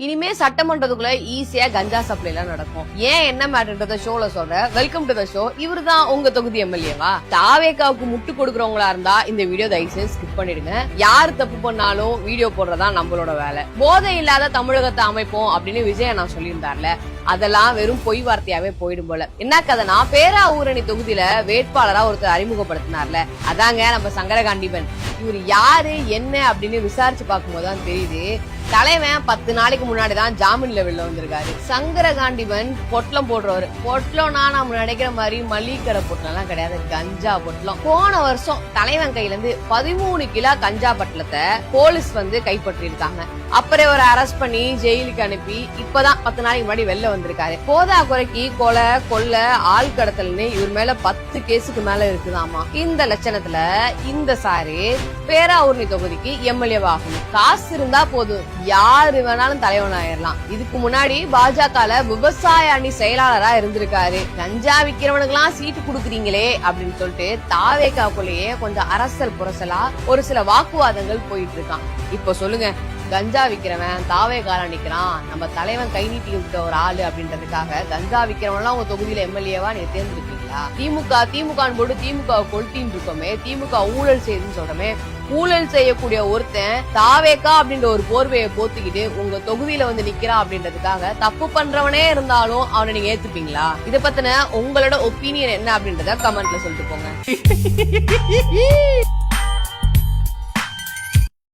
இனிமே சட்டமன்றத்துக்குள்ள ஈஸியா கஞ்சா சப்ளை எல்லாம் நடக்கும். ஏன் என்ன மேட்டர்ன்றத ஷோல சொல்றேன். Welcome to the show. இவருதான் உங்க தொகுதி எம்எல்ஏவா? தாவேக்காவுக்கு முட்டு கொடுக்கறவங்களா இருந்தா இந்த வீடியோ தயவுசெய்து ஸ்கிப் பண்ணிடுங்க. யார் தப்பு பண்ணாலும் வீடியோ போடுறதா நம்மளோட வேலை. போதை இல்லாத தமிழகத்தை அமைப்போம் அப்படின்னு விஜய் நான் சொல்லியிருந்தார்ல, அதெல்லாம் வெறும் பொய் வார்த்தையாவே போயிடும் போல. என்ன கதைனா, பேராவூரணி தொகுதியில வேட்பாளரா ஒருத்தர் அறிமுகப்படுத்தினார்ல, அதாங்க நம்ம சங்கரகாண்டிபன். இவர் யாரு என்ன அப்படின்னு விசாரிச்சு பார்க்கும்போதுதான் தெரியுது, தலைவன் 10 நாளைக்கு முன்னாடிதான் ஜாமீன்ல வெளில வந்திருக்காரு. சங்கரகாண்டிபன் பொட்டலம் போடுறவரு. பொட்டலம்னா நம்ம நினைக்கிற மாதிரி மளிகை கடை பொட்டலம் எல்லாம் கிடையாது, கஞ்சா பொட்டலம். போன வருஷம் தலைவன் கையில இருந்து 13 கிலோ கஞ்சா பட்டலத்தை போலீஸ் கைப்பற்றி இருக்காங்க. அப்புறம் ஒரு அரெஸ்ட் பண்ணி ஜெயிலுக்கு அனுப்பி இப்பதான் 10 நாளைக்கு முன்னாடி வெளில வந்திருக்காரு. போதா குறைக்கு கொலை கொள்ளை ஆள் கடத்தல்னு இவர் மேல 10 கேஸுக்கு மேல இருக்குதாமா. இந்த லட்சணத்துல இந்த சாரு பேராவூரணி தொகுதிக்கு எம்எல்ஏவாகும். காசு இருந்தா போதும், யாரு வேணாலும் தலைவன் ஆயிரலாம். இதுக்கு முன்னாடி பாஜகல விவசாய அணி செயலாளரா இருந்திருக்காரு. கஞ்சா விக்கிறவனுக்கு எல்லாம் சீட்டு குடுக்குறீங்களே அப்படின்னு சொல்லிட்டு தாவேக்காக்குள்ளேயே கொஞ்சம் அரசல் புரசலா ஒரு சில வாக்குவாதங்கள் போயிட்டு இருக்கான். இப்ப சொல்லுங்க, கஞ்சா விக்கிறவன் தாவேக்கால நிக்கிறான், நம்ம தலைவன் கை நீட்டி விட்ட ஒரு ஆளு அப்படின்றதுக்காக கஞ்சா விக்கிறவன் எல்லாம் உங்க தொகுதியில எம்எல்ஏவா நீங்க தேர்ந்தெடுப்பீங்களா? திமுக போட்டு திமுக கொள்ட்டின்னு இருக்கோமே, திமுக ஊழல் செய்யுதுன்னு சொல்றமே, ஊழல் செய்யக்கூடிய ஒருத்தன் தாவேக்கா அப்படின்ற ஒரு போர்வையை போத்திக்கிட்டு உங்க தொகுதியில நிக்கிறா அப்படின்றதுக்காக தப்பு பண்றவனே இருந்தாலும் அவனை நீங்க ஏத்துப்பீங்களா? இத பத்தின உங்களோட ஒப்பீனியன் என்ன அப்படின்றத கமெண்ட்ல சொல்லிட்டு போங்க.